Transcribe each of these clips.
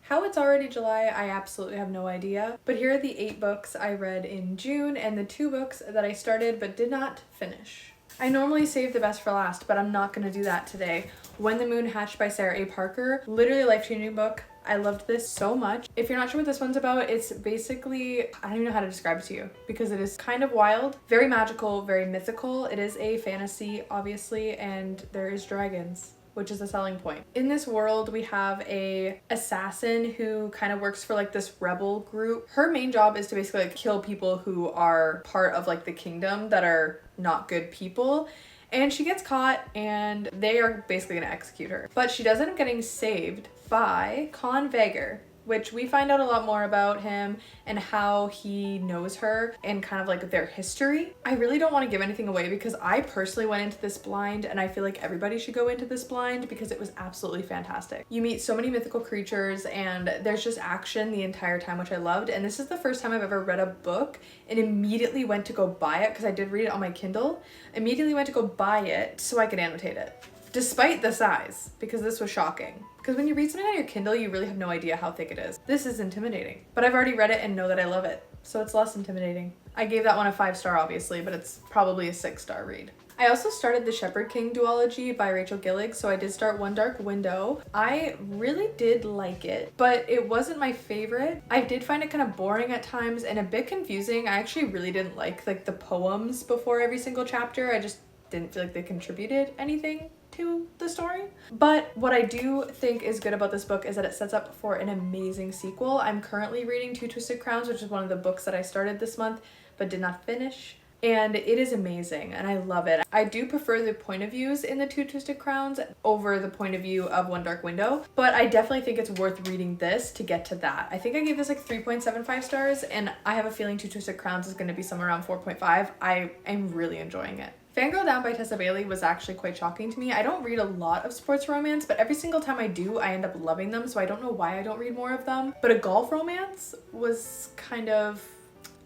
How it's already July, I absolutely have no idea. But here are the 8 books I read in June and the 2 books that I started but did not finish. I normally save the best for last, but I'm not gonna do that today. When the Moon Hatched by Sarah A. Parker, literally a life-changing book. I loved this so much. If you're not sure what this one's about, it's basically, I don't even know how to describe it to you because it is kind of wild, very magical, very mythical. It is a fantasy, obviously, and there is dragons, which is a selling point. In this world, we have a assassin who kind of works for like this rebel group. Her main job is to basically like kill people who are part of like the kingdom that are not good people. And she gets caught and they are basically gonna execute her. But she does end up getting saved by Con Vager, which we find out a lot more about him and how he knows her and kind of like their history. I really don't want to give anything away because I personally went into this blind and I feel like everybody should go into this blind because it was absolutely fantastic. You meet so many mythical creatures and there's just action the entire time, which I loved. And this is the first time I've ever read a book and immediately went to go buy it because I did read it on my Kindle. Immediately went to go buy it so I could annotate it. Despite the size, because this was shocking. Because when you read something on your Kindle, you really have no idea how thick it is. This is intimidating, but I've already read it and know that I love it, so it's less intimidating. I gave that one a 5-star, obviously, but it's probably a 6-star read. I also started the Shepherd King Duology by Rachel Gillig, so I did start One Dark Window. I really did like it, but it wasn't my favorite. I did find it kind of boring at times and a bit confusing. I actually really didn't like the poems before every single chapter. I just didn't feel like they contributed anything to the story. But what I do think is good about this book is that it sets up for an amazing sequel. I'm currently reading Two Twisted Crowns, which is one of the books that I started this month but did not finish. And it is amazing and I love it. I do prefer the point of views in the Two Twisted Crowns over the point of view of One Dark Window, but I definitely think it's worth reading this to get to that. I think I gave this like 3.75 stars and I have a feeling Two Twisted Crowns is going to be somewhere around 4.5. I am really enjoying it. Fangirl Down by Tessa Bailey was actually quite shocking to me. I don't read a lot of sports romance, but every single time I do, I end up loving them, so I don't know why I don't read more of them. But a golf romance was kind of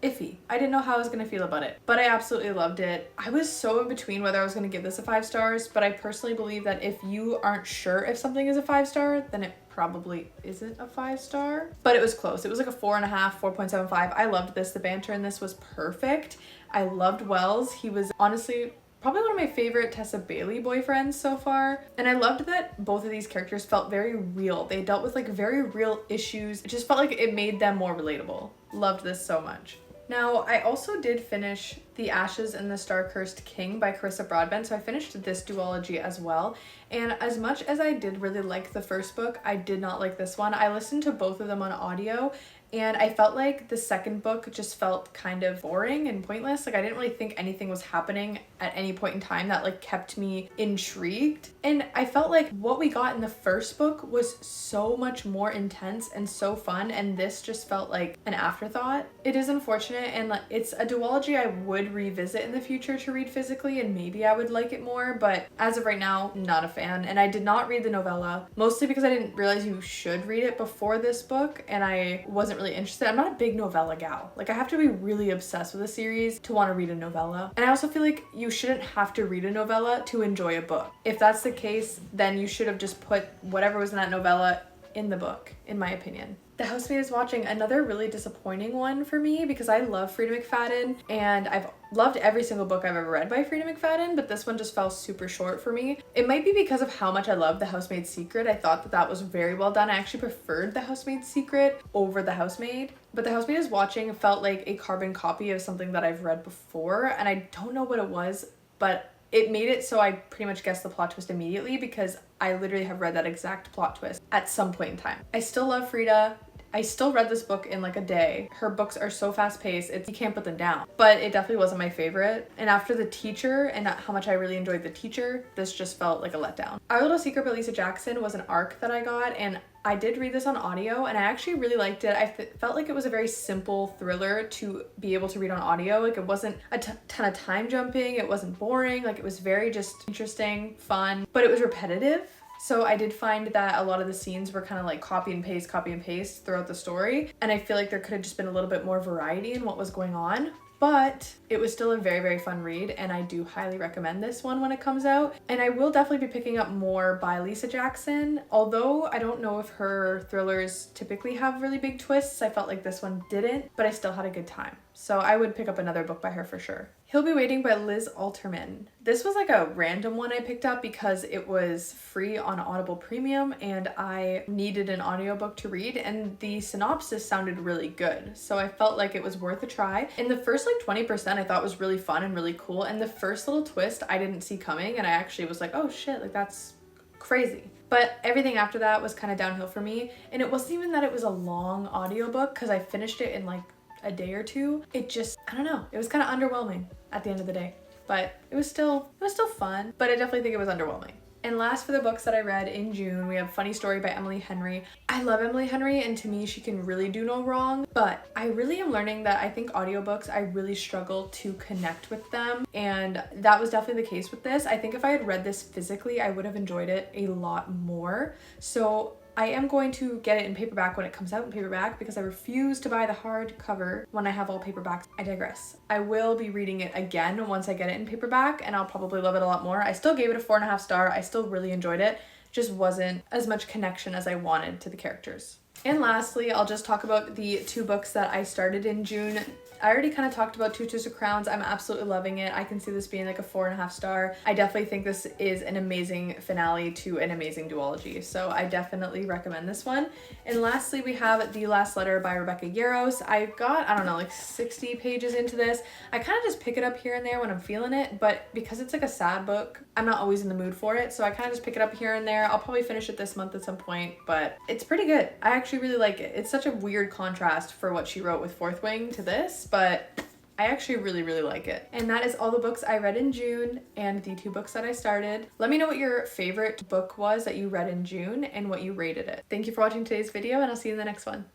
iffy. I didn't know how I was gonna feel about it, but I absolutely loved it. I was so in between whether I was gonna give this a 5 stars, but I personally believe that if you aren't sure if something is a 5-star, then it probably isn't a 5-star. But it was close. It was like a 4.5, 4.75. I loved this. The banter in this was perfect. I loved Wells. He was honestly probably one of my favorite Tessa Bailey boyfriends so far. And I loved that both of these characters felt very real. They dealt with like very real issues. It just felt like it made them more relatable. Loved this so much. Now, I also did finish The Ashes and the Star-Cursed King by Carissa Broadbent, so I finished this duology as well. And as much as I did really like the first book, I did not like this one. I listened to both of them on audio, and I felt like the second book just felt kind of boring and pointless. Like I didn't really think anything was happening at any point in time that like kept me intrigued. And I felt like what we got in the first book was so much more intense and so fun, and this just felt like an afterthought. It is unfortunate, and like it's a duology I would revisit in the future to read physically, and maybe I would like it more, but as of right now, not a fan. And I did not read the novella, mostly because I didn't realize you should read it before this book, and I wasn't really interested. I'm not a big novella gal. Like I have to be really obsessed with a series to want to read a novella. And I also feel like you shouldn't have to read a novella to enjoy a book. If that's the case, then you should have just put whatever was in that novella in the book, in my opinion. The Housemade is watching, another really disappointing one for me because I love Frida McFadden and I've loved every single book I've ever read by Frida McFadden, but this one just fell super short for me. It might be because of how much I love The Housemaid's Secret. I thought that was very well done. I actually preferred The Housemaid's Secret over The Housemaid, but The Housemaid is watching felt like a carbon copy of something that I've read before, and I don't know what it was, but it made it so I pretty much guessed the plot twist immediately because I literally have read that exact plot twist at some point in time. I still love Frida. I still read this book in like a day. Her books are so fast paced, you can't put them down. But it definitely wasn't my favorite. And after The Teacher and how much I really enjoyed The Teacher, this just felt like a letdown. Our Little Secret by Lisa Jackson was an arc that I got, and I did read this on audio and I actually really liked it. I felt like it was a very simple thriller to be able to read on audio. Like it wasn't a ton of time jumping, it wasn't boring, like it was very just interesting, fun, but it was repetitive. So I did find that a lot of the scenes were kind of like copy and paste throughout the story. And I feel like there could have just been a little bit more variety in what was going on. but it was still a very, very fun read, and I do highly recommend this one when it comes out. And I will definitely be picking up more by Lisa Jackson, although I don't know if her thrillers typically have really big twists. I felt like this one didn't, but I still had a good time. So I would pick up another book by her for sure. He'll Be Waiting by Liz Alterman. This was like a random one I picked up because it was free on Audible Premium and I needed an audiobook to read, and the synopsis sounded really good. So I felt like it was worth a try. And the first like 20% I thought was really fun and really cool. And the first little twist I didn't see coming, and I actually was like, oh shit, like that's crazy. But everything after that was kind of downhill for me. And it wasn't even that it was a long audiobook because I finished it in like a day or two. It just, I don't know, it was kind of underwhelming at the end of the day, but it was still fun, but I definitely think it was underwhelming. And last for the books that I read in June, we have Funny Story by Emily Henry. I love Emily Henry, and to me she can really do no wrong, but I really am learning that I think audiobooks, I really struggle to connect with them, and that was definitely the case with this. I think if I had read this physically, I would have enjoyed it a lot more. So I am going to get it in paperback when it comes out in paperback because I refuse to buy the hardcover when I have all paperbacks. I digress. I will be reading it again once I get it in paperback, and I'll probably love it a lot more. I still gave it a 4.5 star. I still really enjoyed it. Just wasn't as much connection as I wanted to the characters. And lastly, I'll just talk about the 2 books that I started in June. I already kind of talked about Tutus of Crowns. I'm absolutely loving it. I can see this being like a 4.5 star. I definitely think this is an amazing finale to an amazing duology. So I definitely recommend this one. And lastly, we have The Last Letter by Rebecca Yarros. I got, I don't know, like 60 pages into this. I kind of just pick it up here and there when I'm feeling it, but because it's like a sad book, I'm not always in the mood for it. So I kind of just pick it up here and there. I'll probably finish it this month at some point, but it's pretty good. I actually really like it. It's such a weird contrast for what she wrote with Fourth Wing to this, but I actually really, really like it. And that is all the books I read in June and the 2 books that I started. Let me know what your favorite book was that you read in June and what you rated it. Thank you for watching today's video, and I'll see you in the next one.